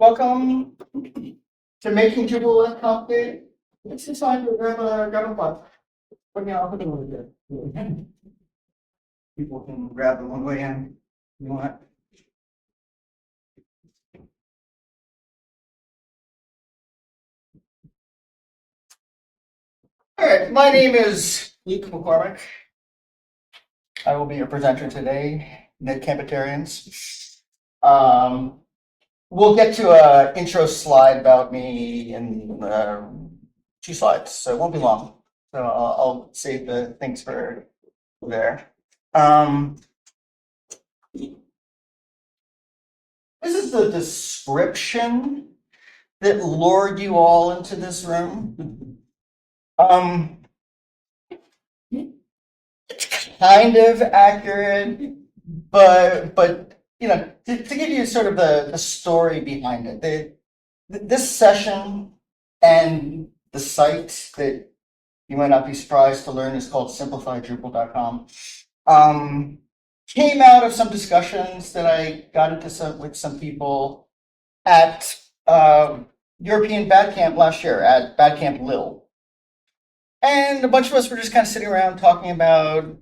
Welcome to Making Drupal Less Complicated. It's just time to grab a bus. Put me out of the window. People can grab the one way in. You want? All right, my name is Luke McCormick. I will be your presenter today, Campitarians. We'll get to an intro slide about me in 2 slides, so it won't be long. So I'll save the things for there. This is the description that lured you all into this room. It's kind of accurate, but you know, to give you sort of the story behind it, this session and the site that you might not be surprised to learn is called simplifiedrupal.com. Came out of some discussions that I got into with some people at European Bad Camp last year, at Bad Camp Lille. And a bunch of us were just kind of sitting around talking about,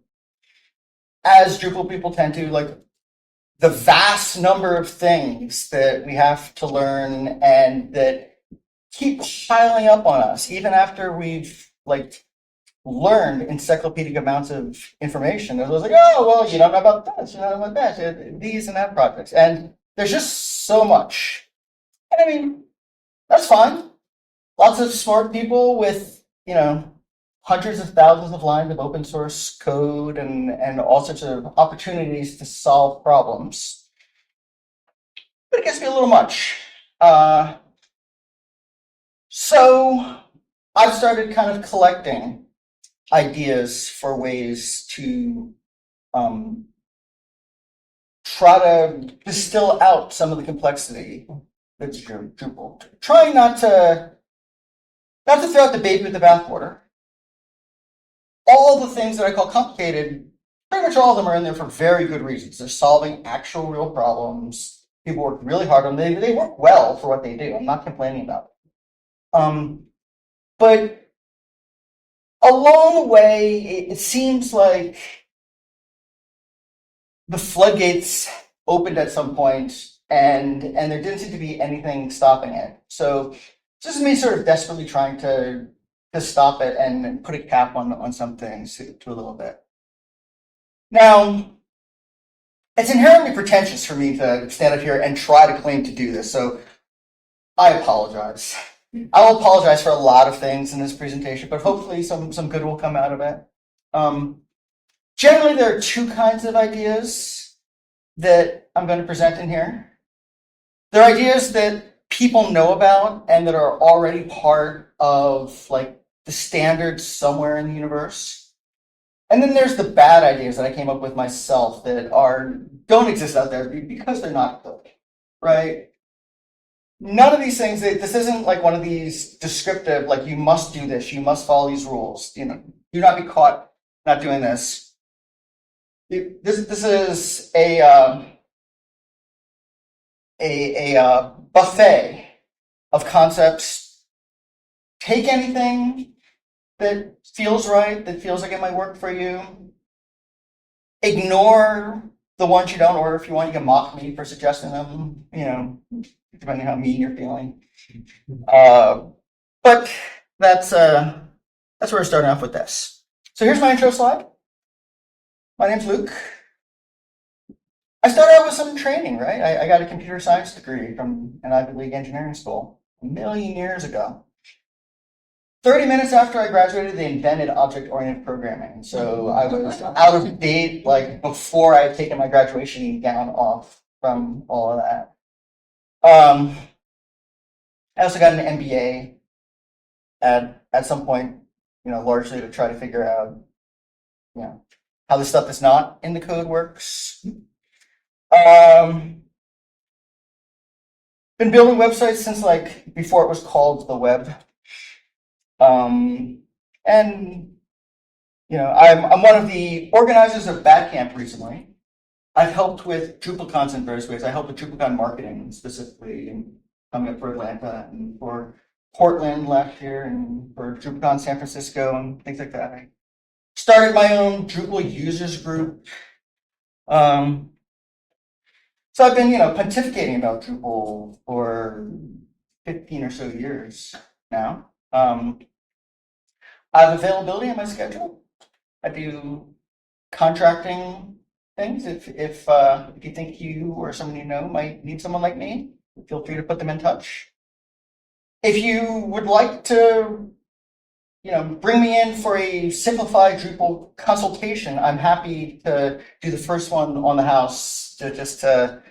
as Drupal people tend to, like the vast number of things that we have to learn and that keep piling up on us, even after we've like learned encyclopedic amounts of information. It was like, oh, well, you don't know about this, you don't know about that, these and that projects. And there's just so much. And I mean, that's fine. Lots of smart people with, you know, hundreds of thousands of lines of open source code and all sorts of opportunities to solve problems. But it gets me a little much. So I've started kind of collecting ideas for ways to try to distill out some of the complexity that's Drupal. Trying not to throw out the baby with the bathwater. All the things that I call complicated, pretty much all of them are in there for very good reasons. They're solving actual real problems. People work really hard on them. They work well for what they do. I'm not complaining about it. But along the way, it seems like the floodgates opened at some point, and there didn't seem to be anything stopping it. So this is me sort of desperately trying to stop it and put a cap on some things to a little bit. Now, it's inherently pretentious for me to stand up here and try to claim to do this, so I apologize. I will apologize for a lot of things in this presentation, but hopefully some good will come out of it. Generally, there are 2 kinds of ideas that I'm going to present in here. There are ideas that people know about and that are already part of like the standards somewhere in the universe. And then there's the bad ideas that I came up with myself that don't exist out there because they're not good, right? None of these things, this isn't like one of these descriptive, like you must do this, you must follow these rules, you know, do not be caught not doing this. This is a buffet of concepts. Take anything that feels right, that feels like it might work for you. Ignore the ones you don't, or if you want, you can mock me for suggesting them, you know, depending on how mean you're feeling. But that's where we're starting off with this. So here's my intro slide. My name's Luke. I started out with some training, right? I got a computer science degree from an Ivy League engineering school a million years ago. 30 minutes after I graduated, they invented object-oriented programming. So I was out of date, like before I had taken my graduation gown off from all of that. I also got an MBA at some point, you know, largely to try to figure out, you know, how the stuff that's not in the code works. Been building websites since like before it was called the web. And you know, I'm one of the organizers of Bad Camp recently. I've helped with DrupalCons in various ways. I helped with DrupalCon marketing specifically, and coming up for Atlanta and for Portland last year and for DrupalCon San Francisco and things like that. I started my own Drupal users group. So I've been, pontificating about Drupal for 15 or so years now. I have availability on my schedule. I do contracting things. If you think you or someone you know might need someone like me, feel free to put them in touch. If you would like to, bring me in for a simplified Drupal consultation, I'm happy to do the first one on the house to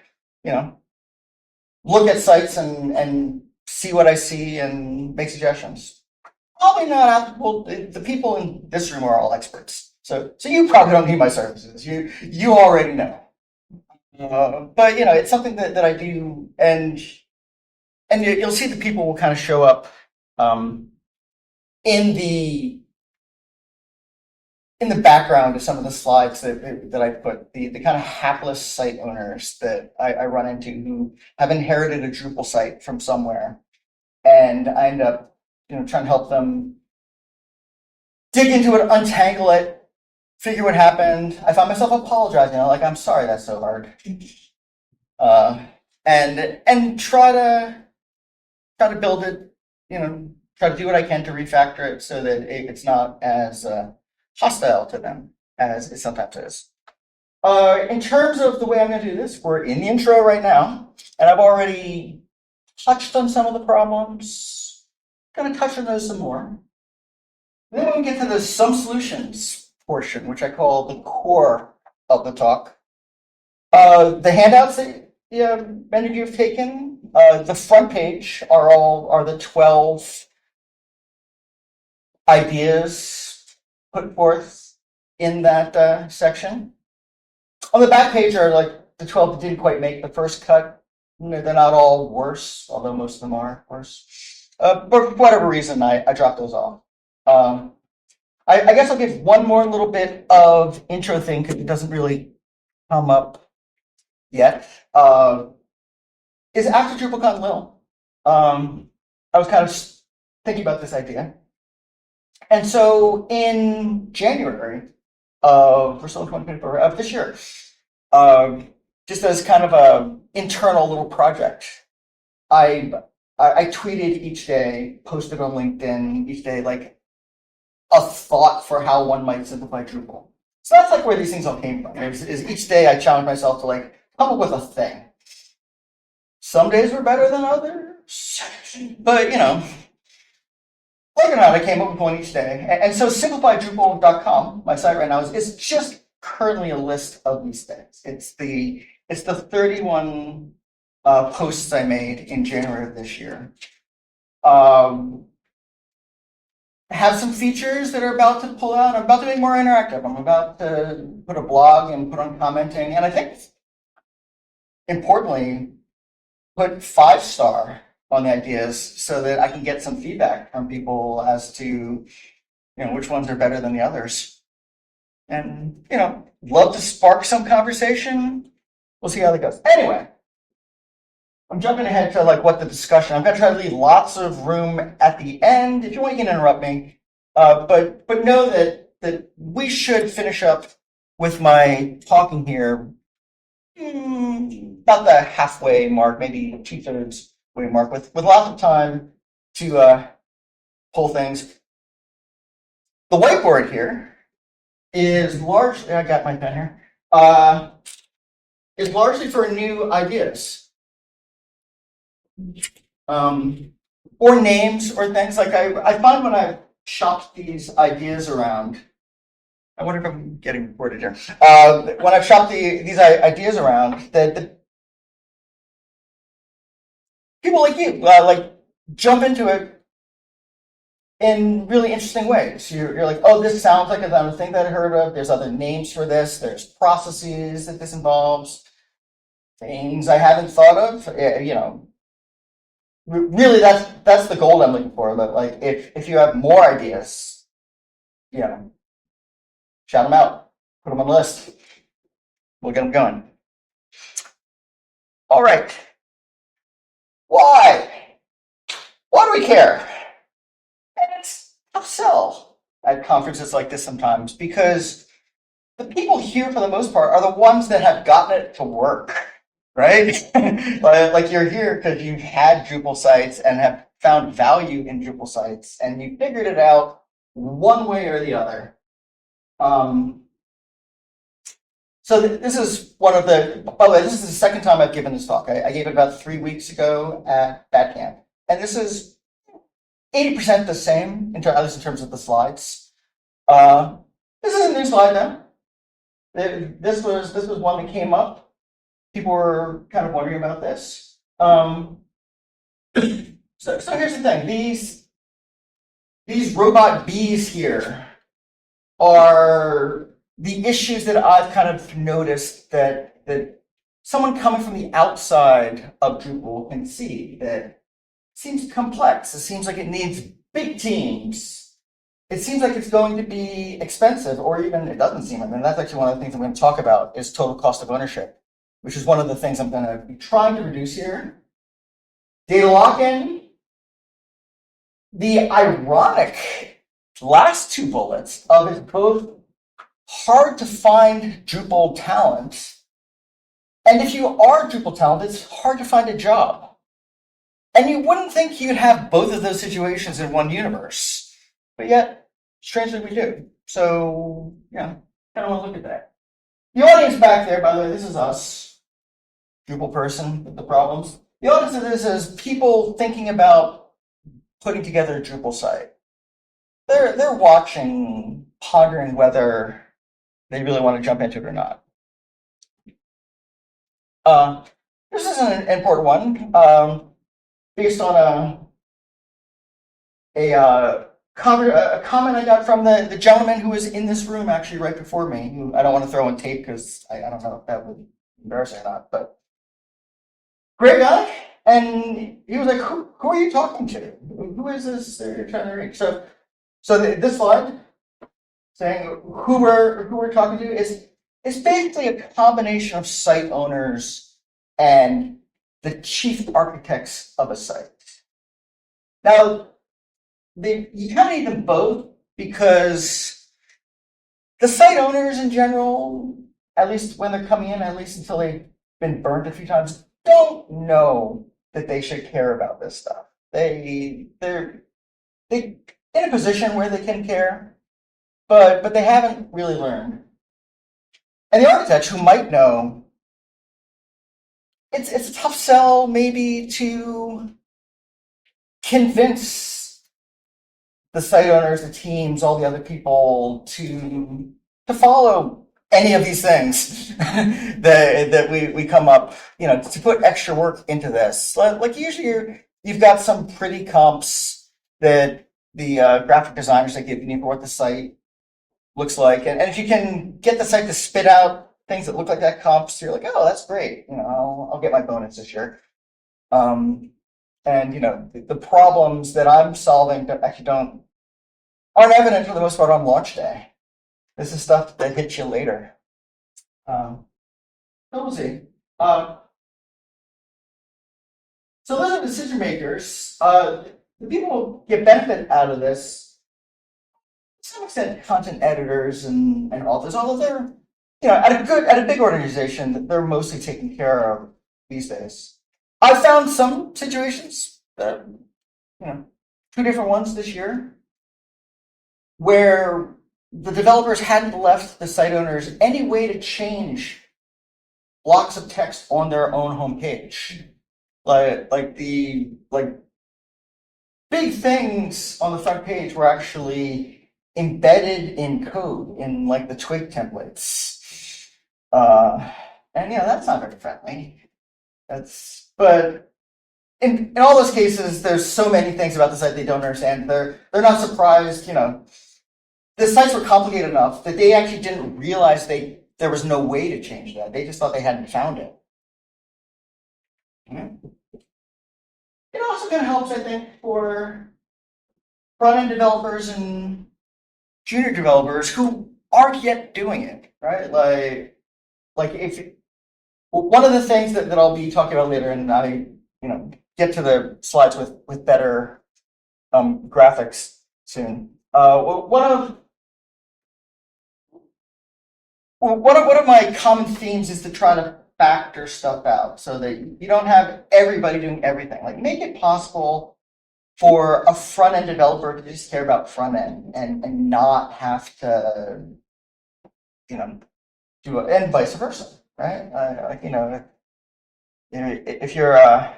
look at sites and see what I see and make suggestions. Probably not. Well, the people in this room are all experts, so you probably don't need my services. You already know. But it's something that I do, and you'll see the people will kind of show up in the background of some of the slides that I put, the kind of hapless site owners that I run into who have inherited a Drupal site from somewhere, and I end up trying to help them dig into it, untangle it, figure what happened. I found myself apologizing, like, I'm sorry that's so hard, and try to build it, try to do what I can to refactor it so that it's not as hostile to them as it sometimes is. In terms of the way I'm going to do this, we're in the intro right now, and I've already touched on some of the problems. Going to touch on those some more. Then we get to the some solutions portion, which I call the core of the talk. The handouts that many of you have taken, the front page are the 12 ideas put forth in that section. On the back page are like the 12 that didn't quite make the first cut. They're not all worse, although most of them are worse. But for whatever reason, I dropped those off. I guess I'll give one more little bit of intro thing because it doesn't really come up yet. Is after DrupalCon Lil. I was kind of thinking about this idea. And so in January we're still in 2024, of this year, just as kind of a internal little project, I tweeted each day, posted on LinkedIn each day, like a thought for how one might simplify Drupal. So that's like where these things all came from. Is each day I challenged myself to like come up with a thing. Some days were better than others, but like or not, I came up with one each day. And so simplifydrupal.com, my site right now, is just currently a list of these things. It's the 31 posts I made in January of this year. Have some features that are about to pull out. I'm about to make more interactive. I'm about to put a blog and put on commenting. And I think, importantly, put 5-star on the ideas so that I can get some feedback from people as to, which ones are better than the others. And, love to spark some conversation. We'll see how that goes. Anyway, I'm jumping ahead to like what the discussion. I'm going to try to leave lots of room at the end. If you want, you can interrupt me. But know that we should finish up with my talking here about the halfway mark, maybe 2/3 way mark, with lots of time to pull things. The whiteboard here is largely, I got my pen here, is largely for new ideas. Or names or things. Like I find when I shopped these ideas around, I wonder if I'm getting recorded here. When I've shopped these ideas around, the people like you like jump into it in really interesting ways. You're like, oh, this sounds like another thing that I heard of. There's other names for this. There's processes that this involves. Things I haven't thought of. Really, that's the goal I'm looking for. But like, if you have more ideas, shout them out, put them on the list. We'll get them going. All right. Why? do we care? And it's a tough sell at conferences like this sometimes, because the people here, for the most part, are the ones that have gotten it to work, right? Like you're here because you've had Drupal sites and have found value in Drupal sites, and you figured it out one way or the other. So this is one of the, by the way, this is the second time I've given this talk. I gave it about 3 weeks ago at Badcamp. And this is 80% the same, at least in terms of the slides. This is a new slide now. This was one that came up. People were kind of wondering about this. So here's the thing. These robot bees here are the issues that I've kind of noticed that someone coming from the outside of Drupal can see. That it seems complex. It seems like it needs big teams. It seems like it's going to be expensive, or even it doesn't seem. I mean, that's actually one of the things I'm going to talk about is total cost of ownership, which is one of the things I'm going to be trying to reduce here. Data lock-in. The ironic last two bullets of it both hard to find Drupal talent, and if you are Drupal talent, it's hard to find a job. And you wouldn't think you'd have both of those situations in one universe, but yet, strangely, we do. So, yeah, kind of want to look at that. The audience back there, by the way, this is us, Drupal person with the problems. The audience of this is people thinking about putting together a Drupal site. They're watching, pondering whether they really want to jump into it or not. This is an important one, based on a comment I got from the gentleman who was in this room actually right before me, who I don't want to throw on tape because I don't know if that would be embarrassing or not, but great guy. And he was like, who are you talking to? Who is this that you're trying to reach? So this slide saying who we're talking to is basically a combination of site owners and the chief architects of a site. Now, you kind of need them both, because the site owners in general, at least when they're coming in, at least until they've been burned a few times, don't know that they should care about this stuff. They're in a position where they can care, but they haven't really learned. And the architects who might know, it's a tough sell maybe to convince the site owners, the teams, all the other people to follow any of these things that we come up, to put extra work into this. Like usually you've got some pretty comps that the graphic designers are giving you for what the site looks like. And if you can get the site to spit out things that look like that comps, you're like, oh, that's great. I'll get my bonus this year. And the problems that I'm solving that actually aren't evident for the most part on launch day. This is stuff that hits you later. We'll see. So those are decision makers. The people who get benefit out of this, to some extent, content editors and authors, although they're at a big organization that they're mostly taken care of these days. I found some situations that, two different ones this year, where the developers hadn't left the site owners any way to change blocks of text on their own homepage. Like big things on the front page were actually embedded in code in like the twig templates. And that's not very friendly. But in all those cases, there's so many things about the site they don't understand. They're not surprised, the sites were complicated enough that they actually didn't realize there was no way to change that. They just thought they hadn't found it. It also kind of helps, I think, for front-end developers and junior developers who aren't yet doing it, right? Like if one of the things that I'll be talking about later, and I get to the slides with better graphics soon. One of my common themes is to try to factor stuff out so that you don't have everybody doing everything. Like, make it possible for a front end developer to just care about front end and not have to, do it, and vice versa, right? If you're a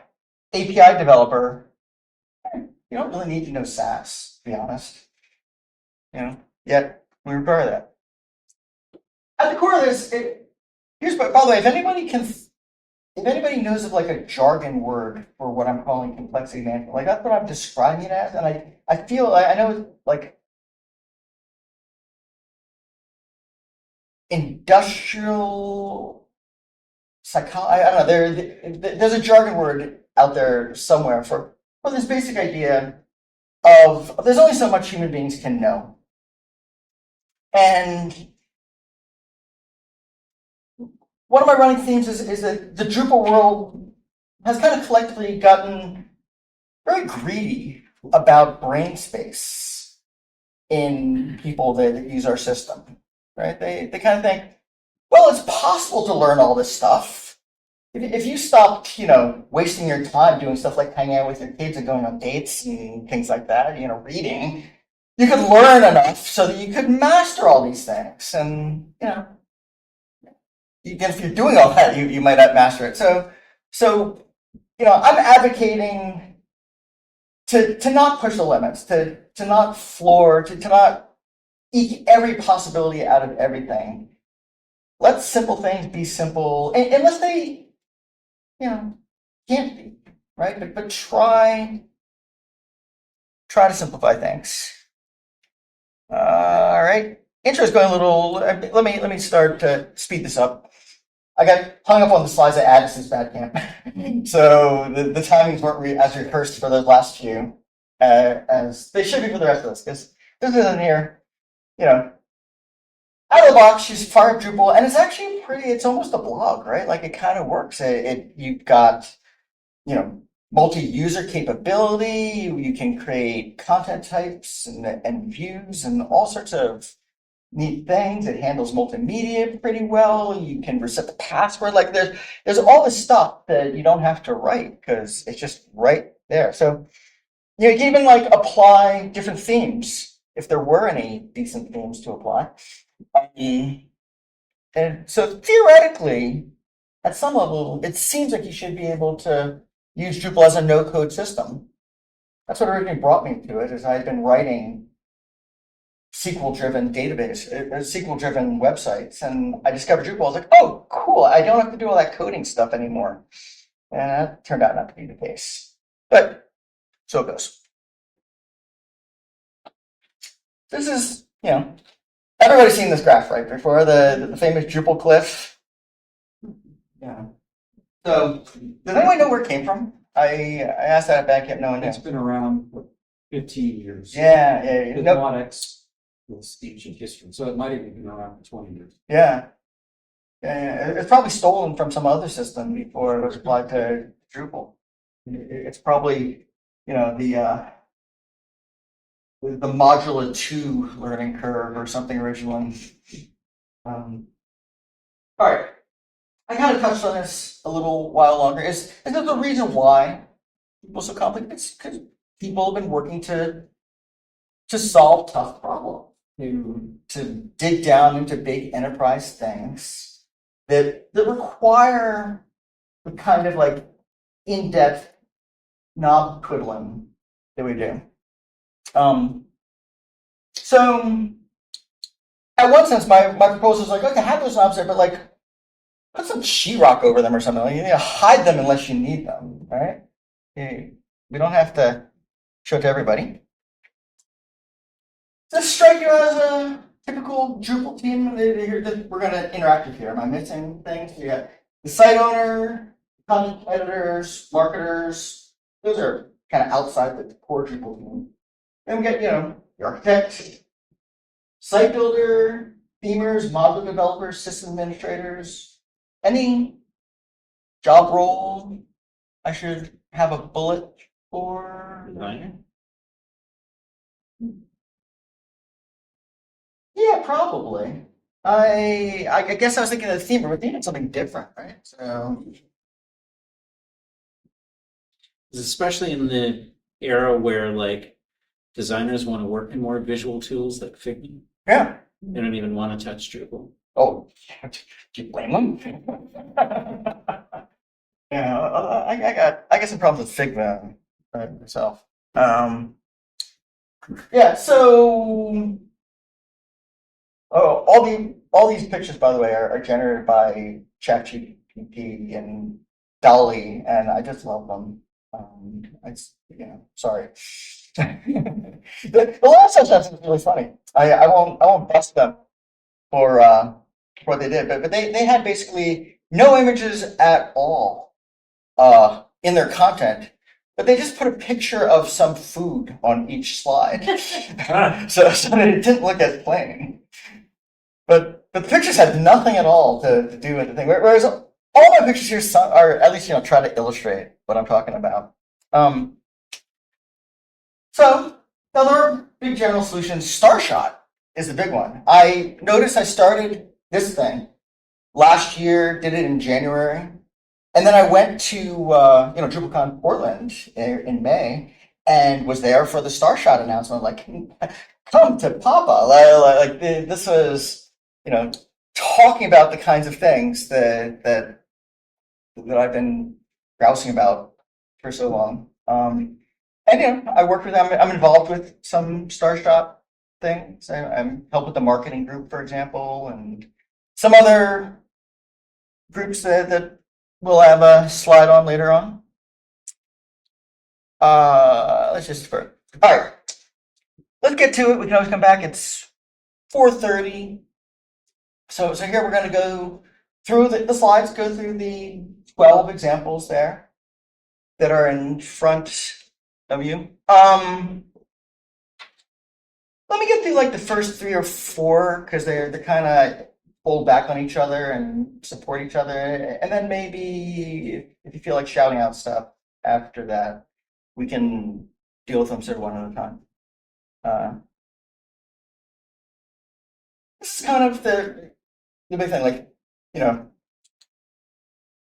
API developer, you don't really need to know SAS, to be honest. Yet we require that. At the core of this, here's, by the way, if anybody knows of like a jargon word for what I'm calling complexity management, like that's what I'm describing it as, and I feel I know like industrial psychology. I don't know. There's a jargon word out there somewhere for this basic idea of there's only so much human beings can know, and one of my running themes is that the Drupal world has kind of collectively gotten very greedy about brain space in people that use our system, right? They kind of think, well, it's possible to learn all this stuff. If you stopped, wasting your time doing stuff like hanging out with your kids and going on dates and things like that, reading, you could learn enough so that you could master all these things. And, if you're doing all that, you might not master it. So I'm advocating to not push the limits, to not floor, to not eke every possibility out of everything. Let simple things be simple, unless they, can't be, right? But try to simplify things. All right. Intro is going a little. Let me start to speed this up. I got hung up on the slides I added since Badcamp, so the timings weren't as rehearsed for those last few as they should be for the rest of this, because this isn't here. Out of the box, you fire up Drupal, and it's actually pretty. It's almost a blog, right? Like, it kind of works. You've got multi-user capability. You can create content types and views and all sorts of neat things. It handles multimedia pretty well. You can reset the password. Like, there's all this stuff that you don't have to write because it's just right there. So you can even like apply different themes if there were any decent themes to apply. And so theoretically, at some level, it seems like you should be able to use Drupal as a no-code system. That's what originally brought me to it, is I had been writing SQL-driven SQL-driven websites, and I discovered Drupal. I was like, oh, cool, I don't have to do all that coding stuff anymore. And that turned out not to be the case. But so it goes. This is, everybody's seen this graph, right, before, the famous Drupal cliff. Yeah. So, does anyone know where it came from? I asked that at Badcamp, no one knew. It's been around for 15 years. Yeah. It's not with ancient history, so it might have even been around for 20 years. Yeah. It's probably stolen from some other system before it was applied to Drupal. It's probably, the Modula 2 learning curve or something originally. All right. I kind of touched on this a little while longer. Is there the reason why Drupal's so complicated? It's because people have been working to solve tough problems, to dig down into big enterprise things that require the kind of like in-depth knob twiddling that we do. So at one sense, my proposal is like, okay, have those knobs there, but like put some sheetrock over them or something. Like, you need to hide them unless you need them, right? We don't have to show it to everybody. Does this strike you as a typical Drupal team? We're going to interact with here. Am I missing things? You got the site owner, content editors, marketers. Those are kind of outside the core Drupal team. Then we get, the architect, site builder, themers, module developers, system administrators. Any job role I should have a bullet for? Designer? Yeah, probably. I guess I was thinking of the theme, but we're thinking something different, right? So Especially in the era where like designers want to work in more visual tools like Figma. yeah. They don't even want to touch Drupal. Oh, do you blame them? Yeah, I got some problems with Figma myself. Yeah, so oh, all these pictures, by the way, are generated by ChatGPT and Dolly, and I just love them. Sorry. The last sentence is really funny. I won't bust them for what they did, but they had basically no images at all in their content, but they just put a picture of some food on each slide, so that it didn't look as plain. But the pictures had nothing at all to do with the thing. Whereas all my pictures here are at least try to illustrate what I'm talking about. So another big general solution, Starshot is the big one. I noticed I started this thing last year, did it in January, and then I went to DrupalCon Portland in May and was there for the Starshot announcement. Like, come to Papa! This was talking about the kinds of things that I've been grousing about for so long. And I worked with them. I'm involved with some Starshot things. I'm help with the marketing group, for example, and some other groups that we'll have a slide on later on. Let's just all right. Let's get to it. We can always come back. It's 4:30. So here we're going to go through the slides. Go through the 12 examples there that are in front of you. Let me get through like the first 3 or 4 because they're kind of hold back on each other and support each other, and then maybe if you feel like shouting out stuff after that, we can deal with them sort of one at a time. This is kind of the big thing, like if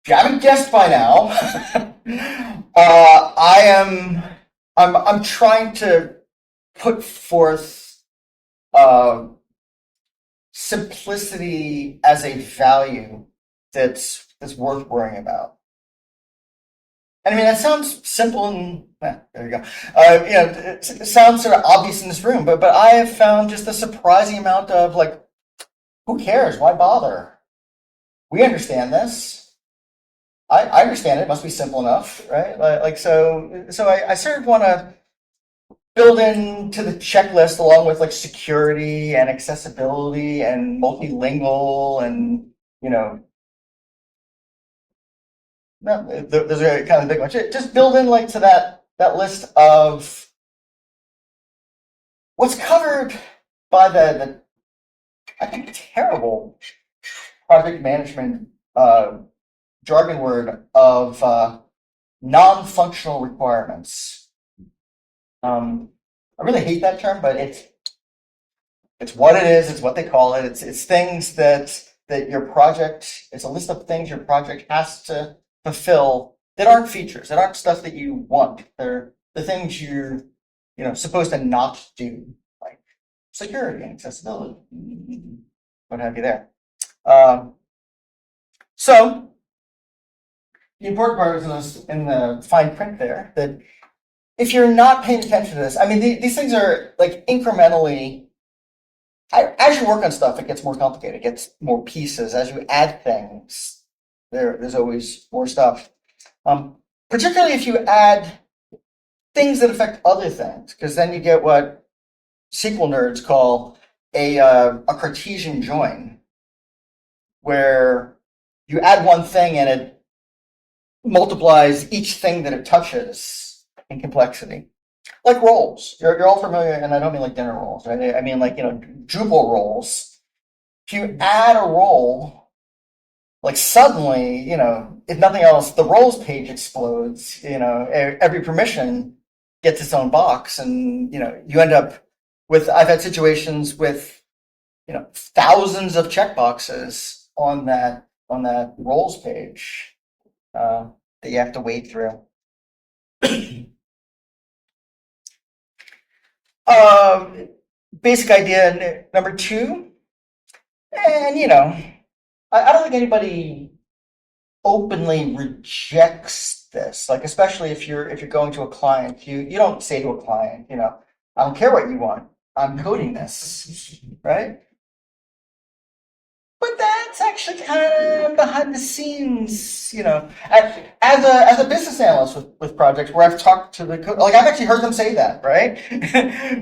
you haven't guessed by now, I'm trying to put forth simplicity as a value that's worth worrying about. And I mean, that sounds simple and there you go. It sounds sort of obvious in this room, but I have found just a surprising amount of like, who cares? Why bother? We understand this. I understand it. It must be simple enough, right? So I sort of want to build into the checklist along with like security and accessibility and multilingual and those are kind of the big ones. Just build in like to that list of what's covered by the I think terrible project management jargon word of non-functional requirements. I really hate that term, but it's what it is. It's what they call it. It's things that your project. It's a list of things your project has to fulfill that aren't features, that aren't stuff that you want. They're the things you're supposed to not do, like security and accessibility, what have you there. So the important part is in the fine print there that if you're not paying attention to this, I mean, these things are like incrementally, as you work on stuff, it gets more complicated, it gets more pieces. As you add things, there's always more stuff. Particularly if you add things that affect other things, because then you get what SQL nerds call a Cartesian join, where you add one thing and it multiplies each thing that it touches in complexity. Like roles. You're all familiar, and I don't mean like dinner rolls, right? I mean like, Drupal roles. If you add a role, like suddenly, if nothing else, the roles page explodes. Every permission gets its own box, and you end up I've had situations with, thousands of checkboxes on that roles page that you have to wade through. Basic idea number 2, and I don't think anybody openly rejects this. Like, especially if you're going to a client, you don't say to a client, I don't care what you want, I'm coding this, right? But that's actually kind of behind the scenes, as a business analyst with projects where I've talked to the code, like I've actually heard them say that, right?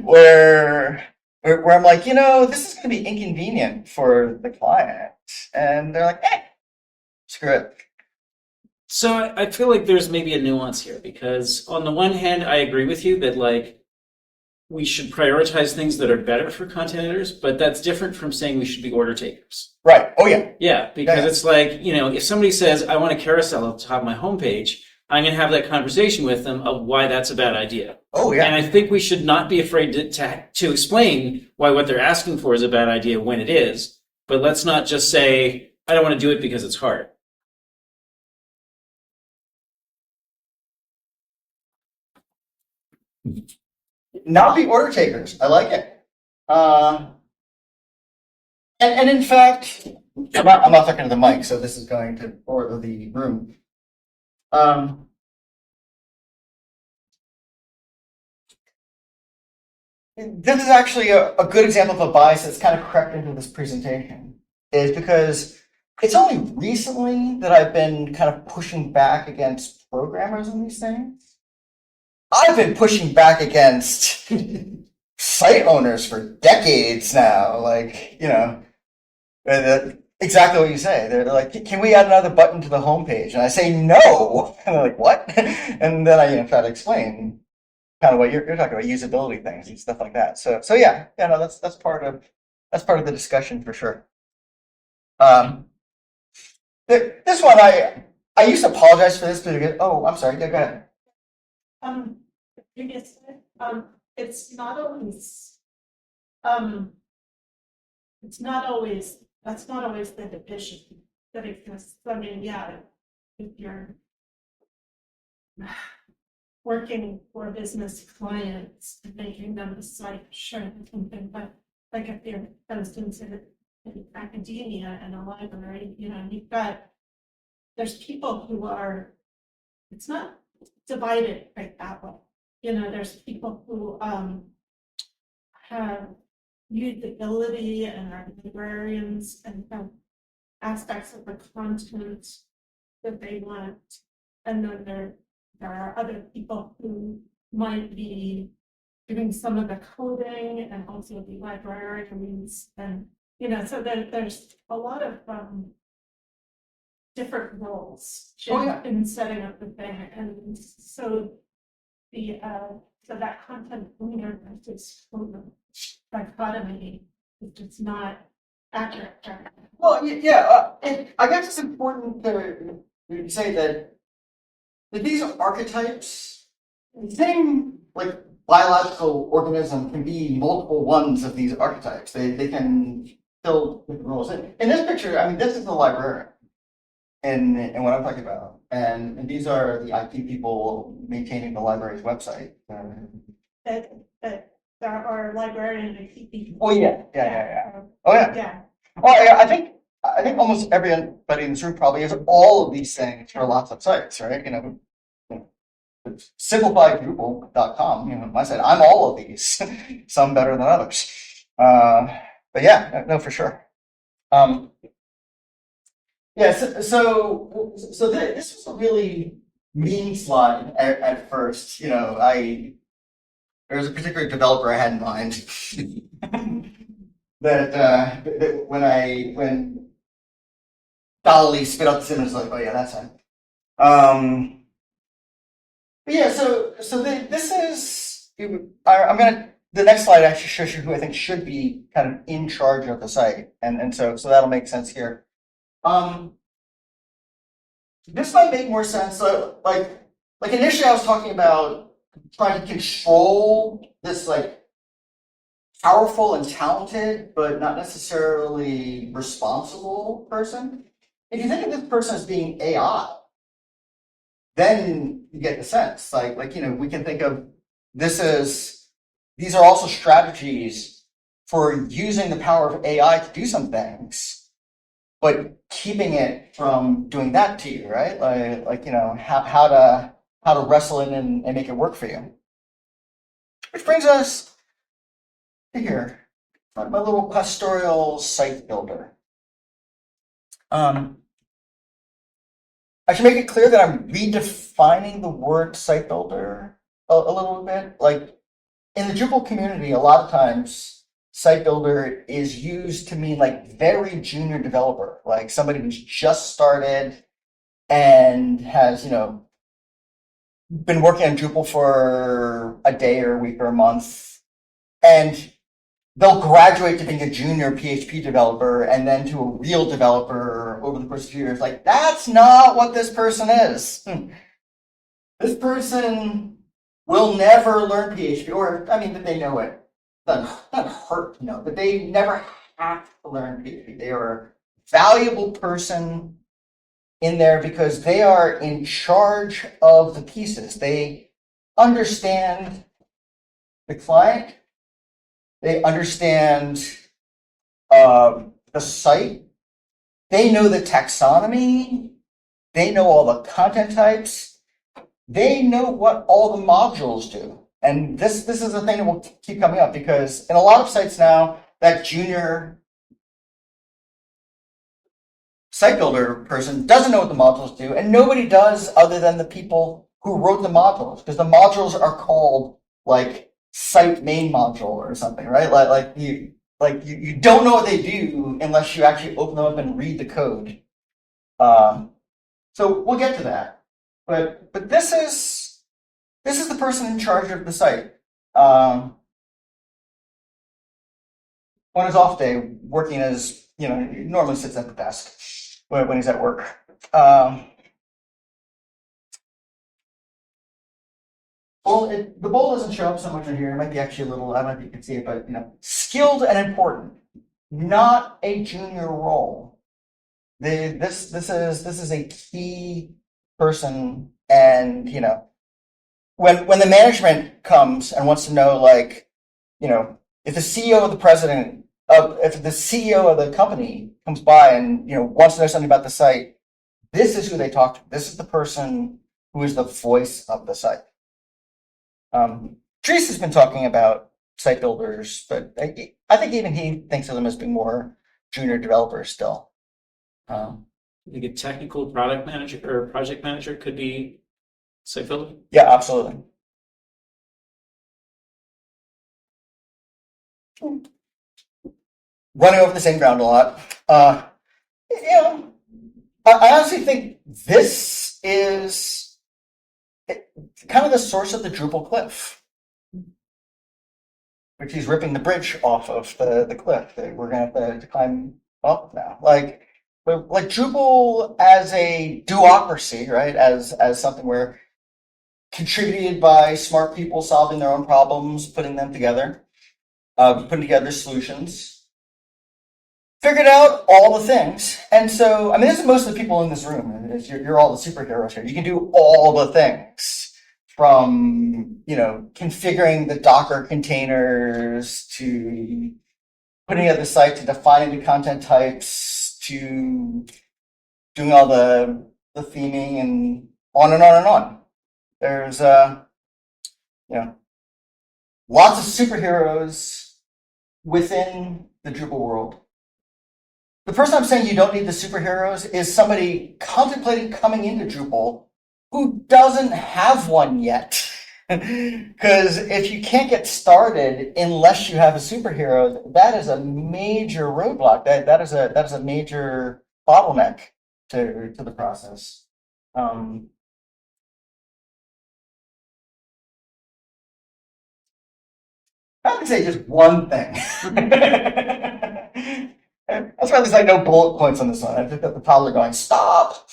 where I'm like, this is going to be inconvenient for the client, and they're like, screw it. So I feel like there's maybe a nuance here, because on the one hand, I agree with you that like we should prioritize things that are better for content editors, but that's different from saying we should be order takers. Right. Oh yeah. Yeah, because it's like, if somebody says, I want a carousel at the top of my homepage, I'm going to have that conversation with them of why that's a bad idea. Oh yeah. And I think we should not be afraid to explain why what they're asking for is a bad idea when it is, but let's not just say, I don't want to do it because it's hard. Not be order takers. I like it. And in fact, I'm not talking to the mic, so this is going to order the room. This is actually a good example of a bias that's kind of crept into this presentation, is because it's only recently that I've been kind of pushing back against programmers on these things. I've been pushing back against site owners for decades now. Like, exactly what you say. They're like, can we add another button to the homepage? And I say, no. And they're like, what? And then I try to explain kind of what you're talking about, usability things and stuff like that. So yeah, no, that's part of the discussion for sure. This one, I used to apologize for this because, I'm sorry, go ahead. Previously, it's not always that's not always the division that exists. I mean, yeah, if you're working for business clients and making them a site, sure, something, but like if you're, for instance, in academia and a library, there's people who are, it's not divided right that way. There's people who have usability and are librarians and have aspects of the content that they want. And then there are other people who might be doing some of the coding and also be librarians. And, so there's a lot of different roles in setting up the thing. And so so that content owner versus owner dichotomy is just not accurate. Well, yeah, I guess it's important to say that these archetypes, the same like biological organism can be multiple ones of these archetypes. They can fill different roles. In this picture, I mean, this is the librarian. And what I'm talking about, and these are the IT people maintaining the library's website. That there are librarian IT people. Oh yeah. Oh yeah. Yeah. Well, yeah, I think almost everybody in this room probably has all of these things for lots of sites, right? Simplifiedrupal.com, my site. I'm all of these, some better than others. But yeah, no, for sure. Yeah, so this was a really mean slide at first. There was a particular developer I had in mind that when Dolly spit out the image, like, oh yeah, that's him. But yeah, so this is the next slide actually shows you who I think should be kind of in charge of the site, and so that'll make sense here. This might make more sense. Like initially, I was talking about trying to control this like powerful and talented, but not necessarily responsible person. If you think of this person as being AI, then you get the sense. Like we can think of this as these are also strategies for using the power of AI to do some things, but keeping it from doing that to you, right? How to wrestle in and make it work for you. Which brings us to here, my little pastoral site builder. I should make it clear that I'm redefining the word site builder a little bit. Like in the Drupal community, a lot of times site builder is used to mean like very junior developer, like somebody who's just started and has, been working on Drupal for a day or a week or a month, and they'll graduate to being a junior PHP developer and then to a real developer over the course of 2 years. Like, that's not what this person is. This person will never learn PHP, or, that they know it. Not hurt to know, but they never have to learn PHP. They are a valuable person in there because they are in charge of the pieces. They understand the client. They understand the site. They know the taxonomy. They know all the content types. They know what all the modules do. And this is a thing that will keep coming up because in a lot of sites now, that junior site builder person doesn't know what the modules do, and nobody does other than the people who wrote the modules, because the modules are called like site main module or something, right? You don't know what they do unless you actually open them up and read the code. So we'll get to that. But this is the person in charge of the site. On his off day, working as he normally sits at the desk when he's at work. Well, the bold doesn't show up so much in here. It might be actually a little, I don't know if you can see it, but skilled and important, not a junior role. This is a key person, and when the management comes and wants to know, like, if the CEO of the president if the CEO of the company comes by and wants to know something about the site, this is who they talk to. This is the person who is the voice of the site. Dries has been talking about site builders, but I think even he thinks of them as being more junior developers still. I think a technical product manager or project manager could be site builder. Yeah, absolutely. Running over the same ground a lot. I honestly think this is kind of the source of the Drupal cliff, which he's ripping the bridge off of the cliff that we're going to have to climb up now. Like Drupal as a duocracy, right? As something where contributed by smart people solving their own problems, putting them together, putting together solutions. Figured out all the things. And so, this is most of the people in this room. You're all the superheroes here. You can do all the things from, configuring the Docker containers to putting together the site to defining the content types to doing all the theming and on and on and on. There's, lots of superheroes within the Drupal world. The person I'm saying you don't need the superheroes is somebody contemplating coming into Drupal who doesn't have one yet. Because if you can't get started unless you have a superhero, that is a major roadblock. That is a major bottleneck to the process. I would say just one thing. That's why there's like no bullet points on this one. I think that the toddler going, stop.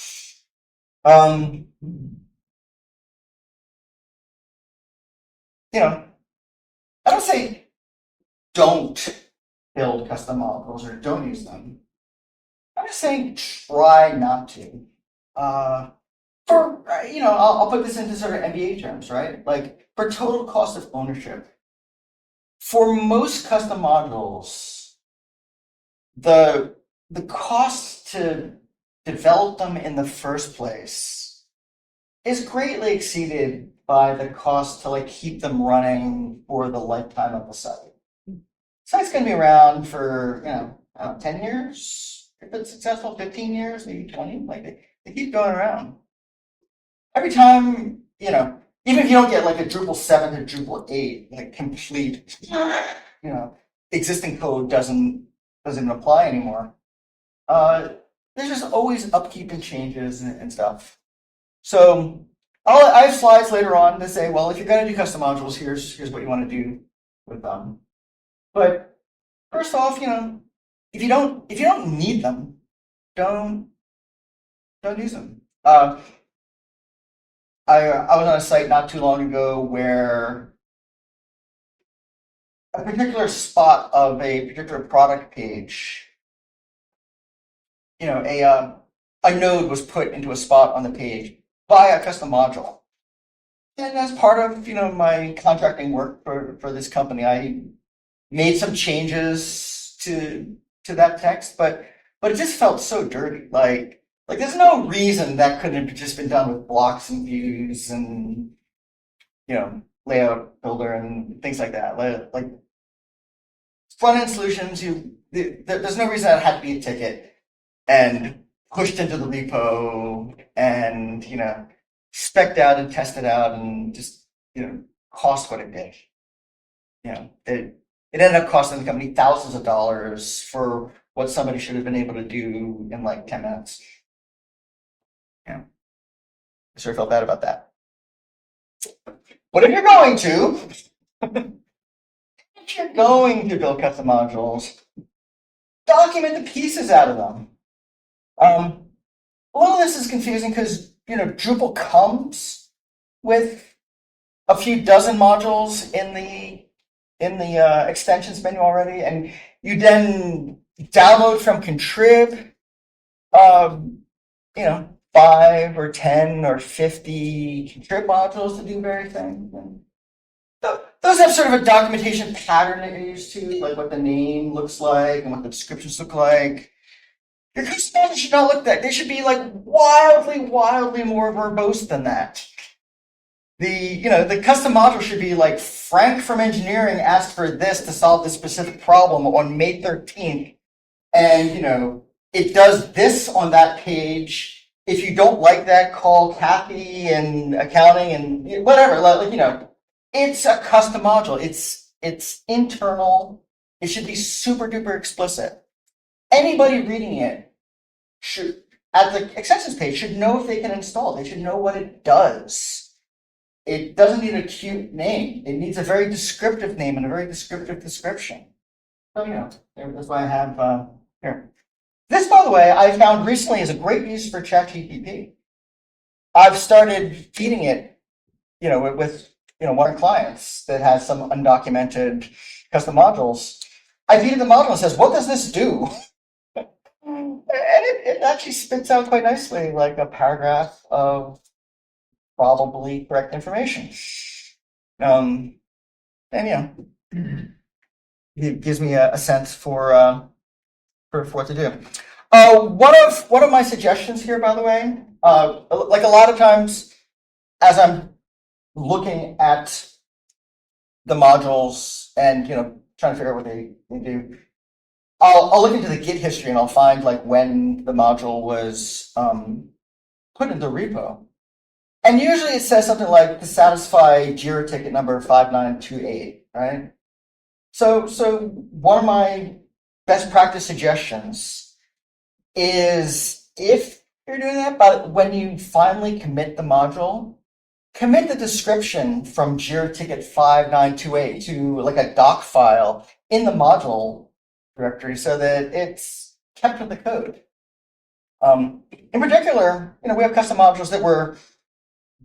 I don't say don't build custom modules or don't use them. I'm just saying try not to. I'll put this into sort of MBA terms, right? Like for total cost of ownership. For most custom modules, the cost to develop them in the first place is greatly exceeded by the cost to like keep them running for the lifetime of the site. Site's going to be around for 10 years if it's successful, 15 years, maybe 20. Like they keep going around. Every time, even if you don't get like a Drupal 7 to Drupal 8, like complete, existing code doesn't apply anymore. There's just always upkeep and changes and stuff. So I have slides later on to say, well, if you're going to do custom modules, here's what you want to do with them. But first off, if you don't need them, don't use them. I was on a site not too long ago where a particular spot of a particular product page, a node was put into a spot on the page by a custom module. And as part of my contracting work for this company, I made some changes to that text, but it just felt so dirty. Like there's no reason that couldn't have just been done with blocks and views and layout builder and things like that. Like front end solutions, there's no reason that had to be a ticket and pushed into the repo and spec'd out and tested out and just cost what it did. It ended up costing the company thousands of dollars for what somebody should have been able to do in like 10 minutes. I sure felt bad about that. But if you're going to build custom modules, document the pieces out of them. A lot of this is confusing because Drupal comes with a few dozen modules in the extensions menu already, and you then download from contrib, 5 or 10 or 50 contrib modules to do various things. And those have sort of a documentation pattern that you're used to, like what the name looks like and what the descriptions look like. Your custom modules should not look that. They should be like wildly more verbose than that. The custom module should be like Frank from engineering asked for this to solve this specific problem on May 13th. And, it does this on that page. If you don't like that, call Kathy and accounting and whatever. It's a custom module. It's internal. It should be super duper explicit. Anybody reading it should, at the extensions page, should know if they can install. They should know what it does. It doesn't need a cute name. It needs a very descriptive name and a very descriptive description. So, that's why I have here. This, by the way, I found recently is a great use for ChatGPT. I've started feeding it, with one of our clients that has some undocumented custom modules. I feed it the module and says, "What does this do?" And it actually spits out quite nicely, like a paragraph of probably correct information. And it gives me a sense for what to do. One of my suggestions here, by the way, like a lot of times as I'm looking at the modules and trying to figure out what they do, I'll look into the Git history and I'll find like when the module was put into the repo. And usually it says something like to satisfy Jira ticket number 5928, right? So one of my best practice suggestions is if you're doing that, but when you finally commit the module, commit the description from Jira ticket 5928 to like a doc file in the module directory so that it's kept with the code. In particular, we have custom modules that were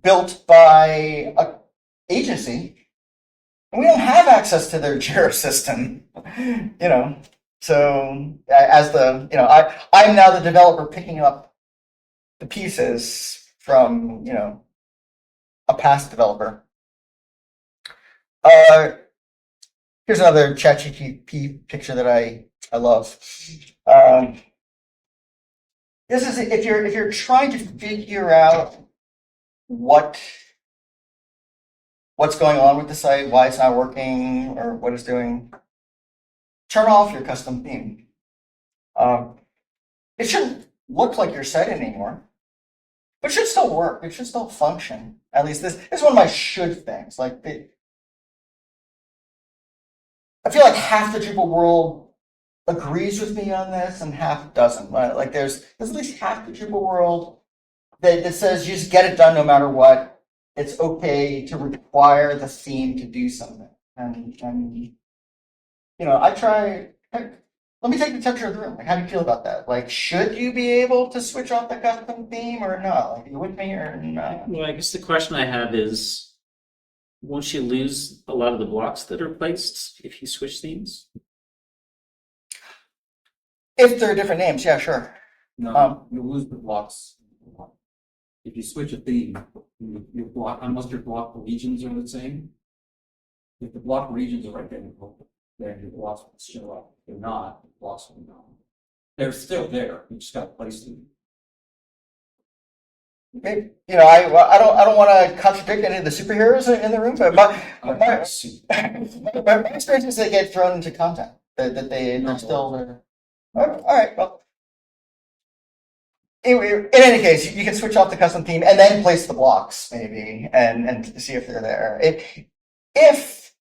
built by an agency And we don't have access to their Jira system, you know. So as the, you know, I'm now the developer picking up the pieces from, you know, a past developer. Here's another ChatGPT picture that I love. This is if you're trying to figure out what's going on with the site, why it's not working, or what it's doing, turn off your custom theme. It shouldn't look like your site anymore, but it should still work. It should still function. At least this is one of my should things. Like I feel like half the Drupal world agrees with me on this and half doesn't. Like there's at least half the Drupal world that says you just get it done no matter what. It's okay to require the theme to do something. And you know, I try. Let me take the temperature of the room. Like, how do you feel about that? Like, should you be able to switch off the custom theme or not? Like, are you with me or not? Well, I guess the question I have is, won't you lose a lot of the blocks that are placed if you switch themes? If they're different names, yeah, sure. No, you'll lose the blocks. If you switch a theme, your block, unless your block regions are the same. If the block regions are identical, then your blocks will show up. If they're not, the blocks will not. They're still there. You just got to place them. Maybe, you know, I don't want to contradict any of the superheroes in the room, but my experience is they get thrown into content that they're still there. All right, well. In any case, you can switch off the custom theme and then place the blocks maybe and see if they're there. If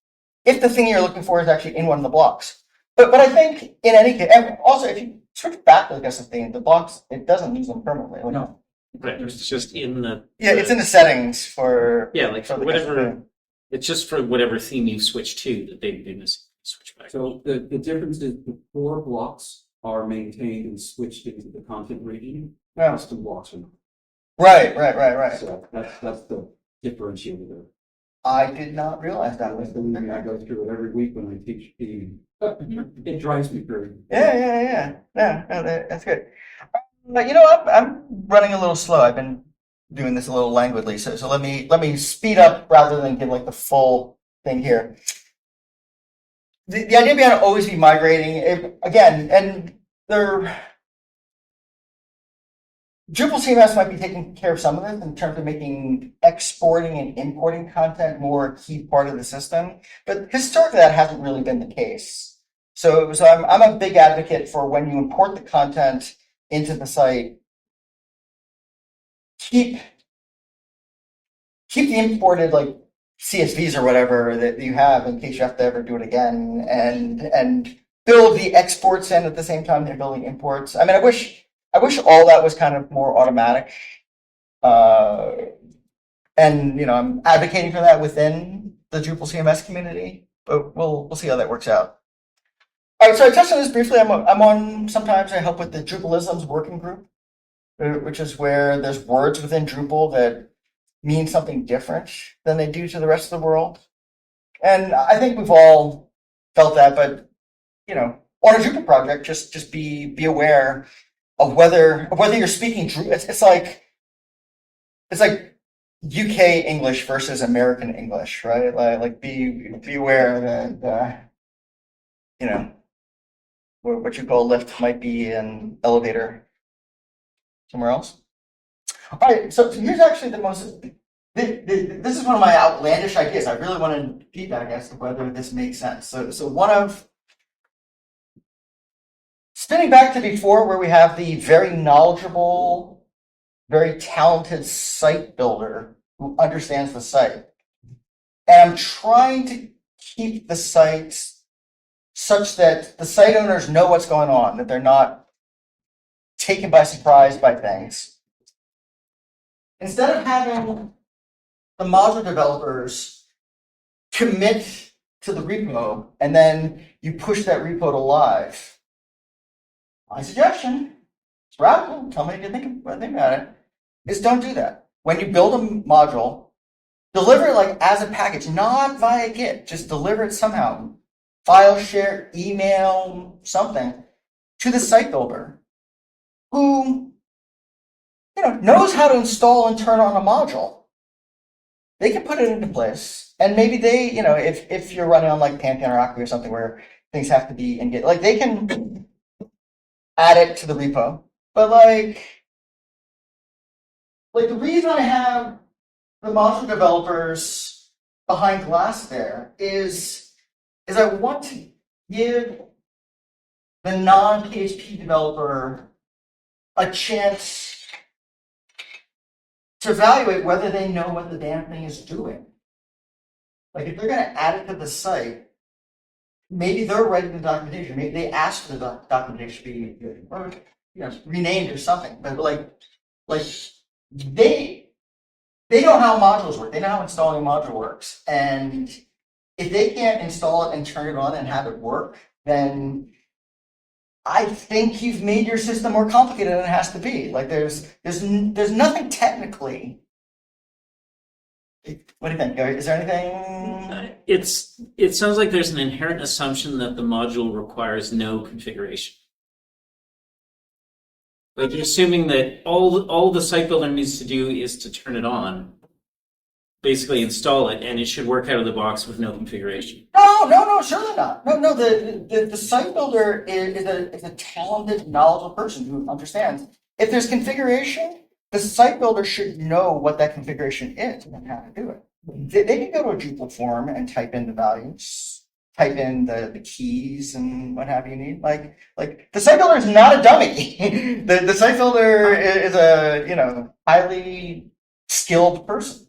the thing you're looking for is actually in one of the blocks. But I think in any case, and also if you switch back to the custom theme, the blocks, it doesn't lose them permanently. Like, No. Right, it's just in the... Yeah, it's in the settings for... Yeah, like for the whatever... custom theme. It's just for whatever theme you switch to that they've been missing. Switch back. So the difference is the core blocks are maintained and switched into the content region. Yeah. Custom blocks are not. Right. So that's the differentiator there. I did not realize that. That's the reason I go through it every week when I teach theme. It drives me crazy. Yeah, that's good. You know, I'm running a little slow. I've been doing this a little languidly, so let me speed up rather than give like the full thing here. The idea behind always be migrating again, and Drupal CMS might be taking care of some of this in terms of making exporting and importing content more a key part of the system, but historically that hasn't really been the case. So I'm a big advocate for when you import the content into the site, keep the imported like CSVs or whatever that you have in case you have to ever do it again, and build the exports in at the same time they're building imports. I mean, I wish all that was kind of more automatic. And you know, I'm advocating for that within the Drupal CMS community, but we'll see how that works out. All right, so I touched on this briefly. I'm on, sometimes I help with the Drupalisms working group, which is where there's words within Drupal that mean something different than they do to the rest of the world. And I think we've all felt that, but you know, on a Drupal project, just be aware of whether you're speaking Drupal. It's like UK English versus American English, right? Like be aware that you know, what you call a lift might be an elevator somewhere else. All right, so here's actually the most. This is one of my outlandish ideas. I really wanted feedback as to whether this makes sense. So one of spinning back to before, where we have the very knowledgeable, very talented site builder who understands the site, and I'm trying to keep the sites such that the site owners know what's going on, that they're not taken by surprise by things. Instead of having the module developers commit to the repo and then you push that repo to live, my suggestion, it's radical, tell me what you think about it, is don't do that. When you build a module, deliver it like as a package, not via Git. Just deliver it somehow. File share, email, something to the site builder who knows how to install and turn on a module. They can put it into place, and maybe they, if you're running on like Pantheon or Acquia or something where things have to be in Git, like they can add it to the repo. But like the reason I have the module developers behind glass there is I want to give the non-PHP developer a chance to evaluate whether they know what the damn thing is doing. Like if they're going to add it to the site, maybe they're writing the documentation. Maybe they ask for the documentation to be renamed or something. But like they know how modules work. They know how installing a module works. And if they can't install it and turn it on and have it work, then I think you've made your system more complicated than it has to be. Like there's nothing technically. What do you think? Is there anything? It sounds like there's an inherent assumption that the module requires no configuration. Like you're assuming that all the site builder needs to do is to turn it on, basically install it, and it should work out of the box with no configuration. No, surely not. No. The site builder is a talented, knowledgeable person who understands. If there's configuration, the site builder should know what that configuration is and how to do it. They can go to a Drupal forum and type in the values, type in the keys and what have you need. Like the site builder is not a dummy. The site builder is a highly skilled person.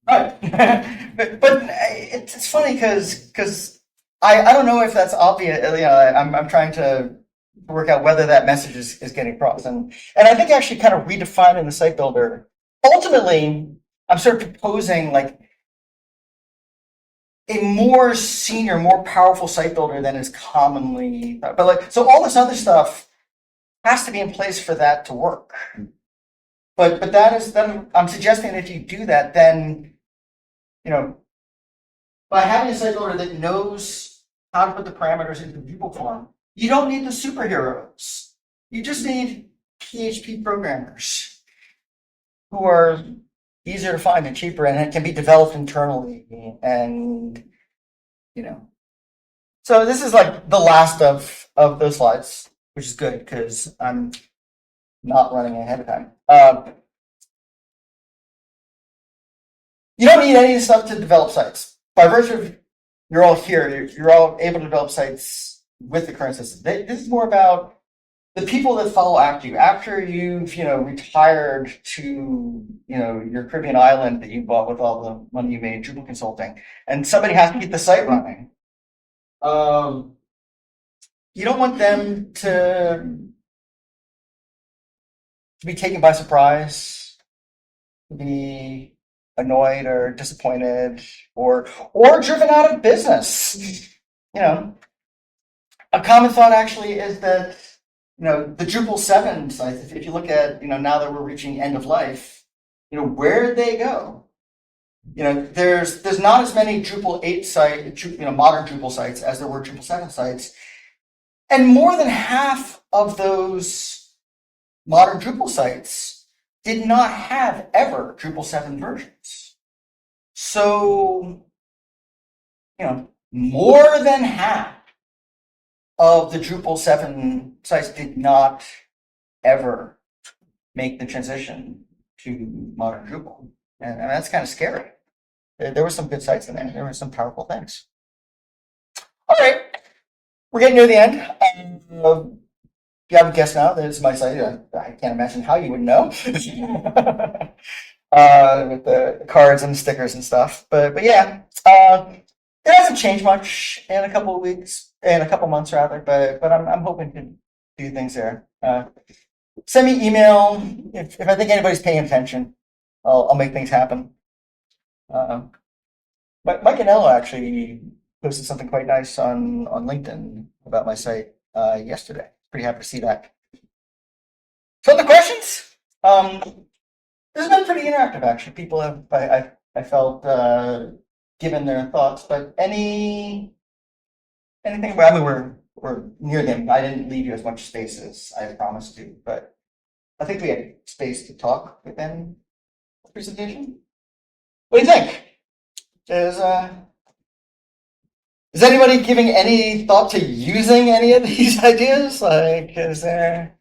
Right. but it's funny because I don't know if that's obvious. I'm trying to work out whether that message is getting across. And I think actually kind of redefining the site builder. Ultimately, I'm sort of proposing like a more senior, more powerful site builder than is commonly. But so all this other stuff has to be in place for that to work. But I'm suggesting that if you do that, then by having a site builder that knows how to put the parameters into the Drupal form, you don't need the superheroes. You just need PHP programmers who are easier to find and cheaper, and it can be developed internally. And so this is like the last of those slides, which is good because I'm not running ahead of time. You don't need any stuff to develop sites. By virtue of you're all here, you're all able to develop sites with the current system. This is more about the people that follow after you. After you've retired to your Caribbean island that you bought with all the money you made Drupal consulting, and somebody has to keep the site running. You don't want them to be taken by surprise, to be annoyed or disappointed or driven out of business. A common thought actually is that the Drupal 7 sites, if you look at now that we're reaching end of life, where'd they go? There's not as many Drupal 8 sites, modern Drupal sites as there were Drupal 7 sites, and more than half of those modern Drupal sites did not have ever Drupal 7 versions. So, more than half of the Drupal 7 sites did not ever make the transition to modern Drupal. And that's kind of scary. There were some good sites in there. There were some powerful things. All right. We're getting near the end. If you have a guess now, this is my site. I can't imagine how you would know. With the cards and stickers and stuff. But yeah, it hasn't changed much in a couple of weeks, in a couple months rather, but I'm hoping to do things there. Send me email if I think anybody's paying attention. I'll make things happen. But Mike and Ella actually posted something quite nice on LinkedIn about my site yesterday. Pretty happy to see that. So the questions. This has been pretty interactive, actually. People have, I felt, given their thoughts, but anything, I mean, we're near them. I didn't leave you as much space as I promised to, but I think we had space to talk within the presentation. What do you think? Is anybody giving any thought to using any of these ideas? Like, is there?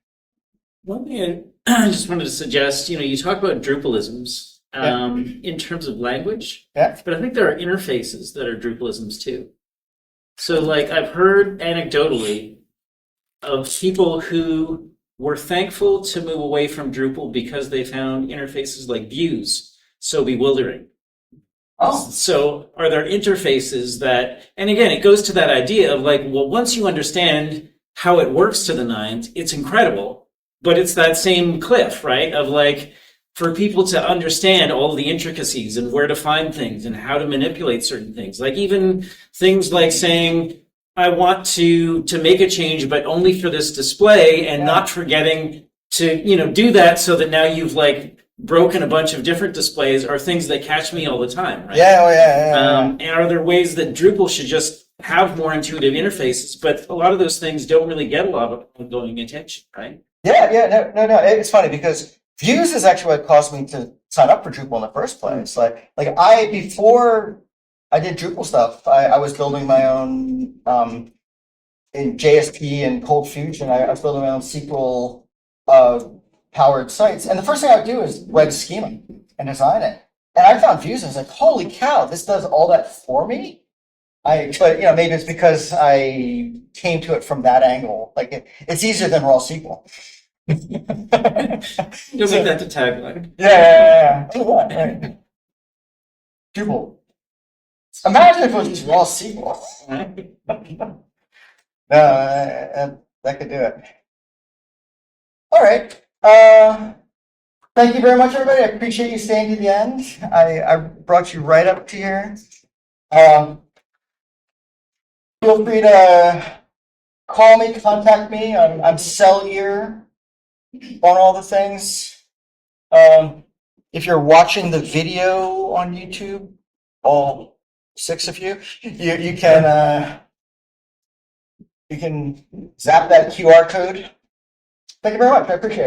One thing I just wanted to suggest, you talk about Drupalisms in terms of language, Yeah. but I think there are interfaces that are Drupalisms too. So, like, I've heard anecdotally of people who were thankful to move away from Drupal because they found interfaces like views so bewildering. Oh, So are there interfaces that, and again, it goes to that idea of like, well, once you understand how it works to the nines, it's incredible, but it's that same cliff, right? Of like, for people to understand all the intricacies and where to find things and how to manipulate certain things, like even things like saying, I want to make a change, but only for this display, and not forgetting to, do that so that now you've like broken a bunch of different displays, are things that catch me all the time, right? yeah, oh, yeah. And are there ways that Drupal should just have more intuitive interfaces? But a lot of those things don't really get a lot of ongoing attention, right? Yeah, no. It's funny because views is actually what caused me to sign up for Drupal in the first place. Like before I did Drupal stuff, I was building my own in JSP and Cold Fusion. I was building my own SQL powered sites, and the first thing I would do is write a schema and design it. And I found views, and I was like, "Holy cow! This does all that for me." But maybe it's because I came to it from that angle. Like it's easier than raw SQL. You'll make that the tagline. Yeah. Right. Drupal. Imagine if it was just raw SQL. No, that could do it. All right. Thank you very much, everybody. I appreciate you staying to the end. I brought you right up to here. Feel free to call me, contact me. I'm cell ear on all the things. If you're watching the video on YouTube, all 6 of you, you can zap that QR code. Thank you very much. I appreciate it.